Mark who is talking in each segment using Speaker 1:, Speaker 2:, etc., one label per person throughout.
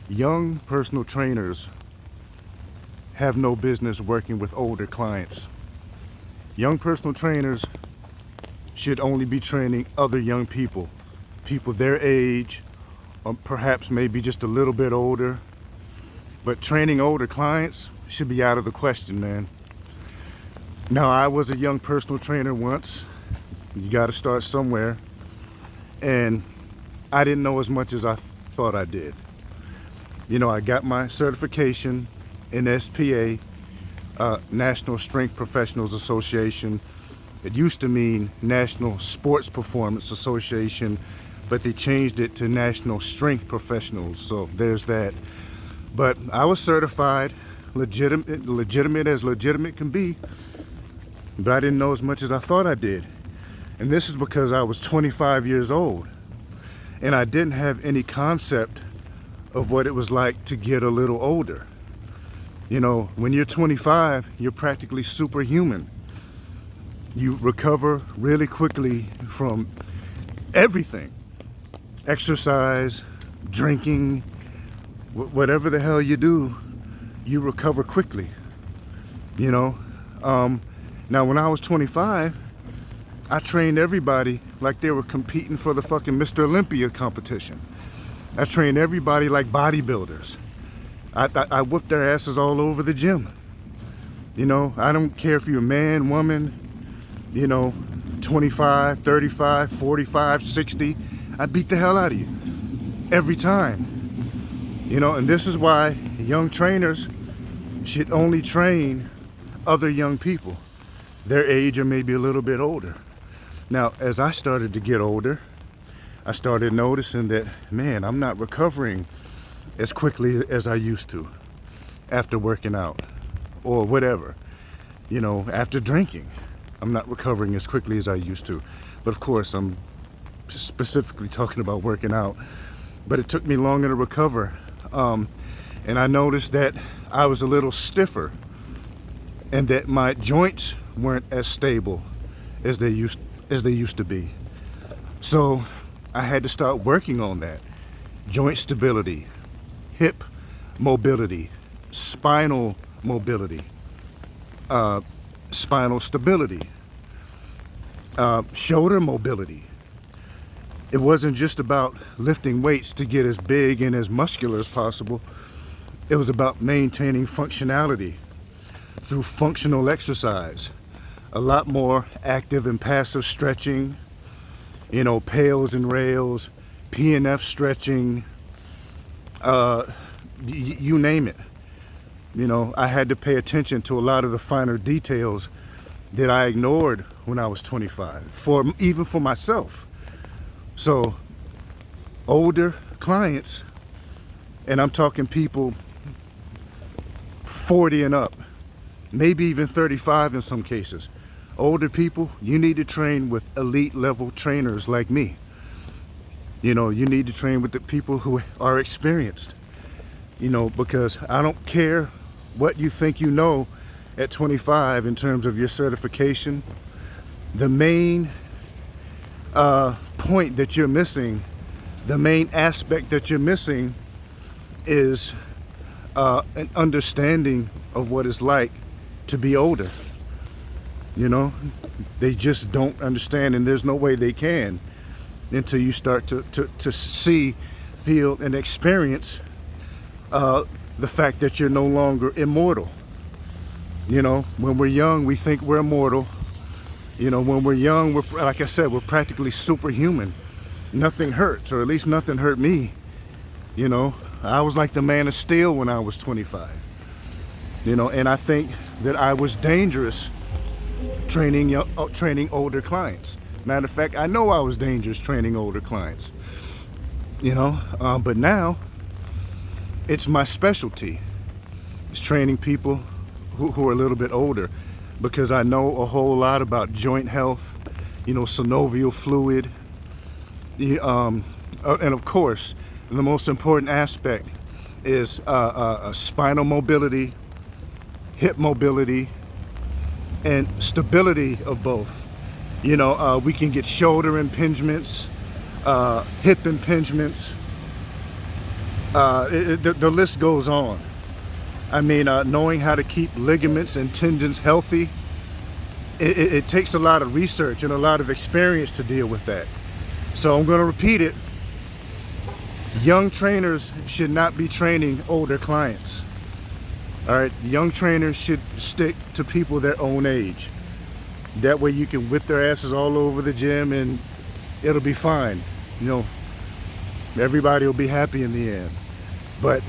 Speaker 1: Young personal trainers have no business working with older clients. Young personal trainers should only be training other young people, people their age, or perhaps maybe just a little bit older. But training older clients should be out of the question, man. Now, I was a young personal trainer once. You got to start somewhere. And I didn't know as much as I thought I did. You know, I got my certification in SPA, National Strength Professionals Association. It used to mean National Sports Performance Association, but they changed it to National Strength Professionals, so there's that. But I was certified, legitimate as legitimate can be, but I didn't know as much as I thought I did. And this is because I was 25 years old, and I didn't have any concept of what it was like to get a little older. You know, when you're 25, you're practically superhuman. You recover really quickly from everything. Exercise, drinking, whatever the hell you do, you recover quickly. You know, now when I was 25, I trained everybody like they were competing for the fucking Mr. Olympia competition. I trained everybody like bodybuilders. I whooped their asses all over the gym. You know, I don't care if you're a man, woman, you know, 25, 35, 45, 60. I beat the hell out of you every time. You know, and this is why young trainers should only train other young people, their age or maybe a little bit older. Now, as I started to get older, I started noticing that, man, I'm not recovering as quickly as I used to after working out or whatever. You know, after drinking, I'm not recovering as quickly as I used to. But of course, I'm specifically talking about working out. But it took me longer to recover. And I noticed that I was a little stiffer and that my joints weren't as stable as they used to be. So I had to start working on that. Joint stability, hip mobility, spinal mobility, spinal stability, shoulder mobility. It wasn't just about lifting weights to get as big and as muscular as possible. It was about maintaining functionality through functional exercise. A lot more active and passive stretching, you know, pails and rails, P&F stretching, you name it. You know, I had to pay attention to a lot of the finer details that I ignored when I was 25, even for myself. So older clients, and I'm talking people 40 and up, maybe even 35 in some cases. Older people, you need to train with elite level trainers like me. You know, you need to train with the people who are experienced. You know, because I don't care what you think you know at 25 in terms of your certification. The main point that you're missing, the main aspect that you're missing is an understanding of what it's like to be older. You know, they just don't understand, and there's no way they can until you start to see, feel, and experience the fact that you're no longer immortal. You know, when we're young, we think we're immortal. You know, when we're young, like I said, we're practically superhuman. Nothing hurts, or at least nothing hurt me. You know, I was like the man of steel when I was 25. You know, and I think that I was dangerous training older clients. Matter of fact, I know I was dangerous training older clients. You know, but now it's my specialty. It's training people who are a little bit older, because I know a whole lot about joint health, you know, synovial fluid, and of course, the most important aspect is spinal mobility, hip mobility, and stability of both. You know, we can get shoulder impingements, hip impingements, The list goes on. I mean, knowing how to keep ligaments and tendons healthy, it takes a lot of research and a lot of experience to deal with that. So I'm going to repeat it. Young trainers should not be training older clients. All right, young trainers should stick to people their own age. That way you can whip their asses all over the gym and it'll be fine. You know, everybody will be happy in the end. But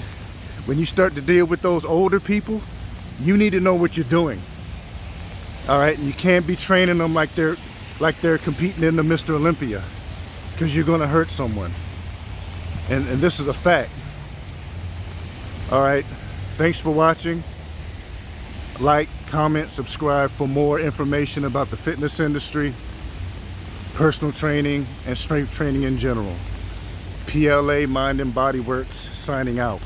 Speaker 1: when you start to deal with those older people, you need to know what you're doing. All right, and you can't be training them like they're competing in the Mr. Olympia, because you're going to hurt someone. And this is a fact. All right, thanks for watching. Like, comment, subscribe for more information about the fitness industry, personal training, and strength training in general. PLA Mind and Body Works signing out.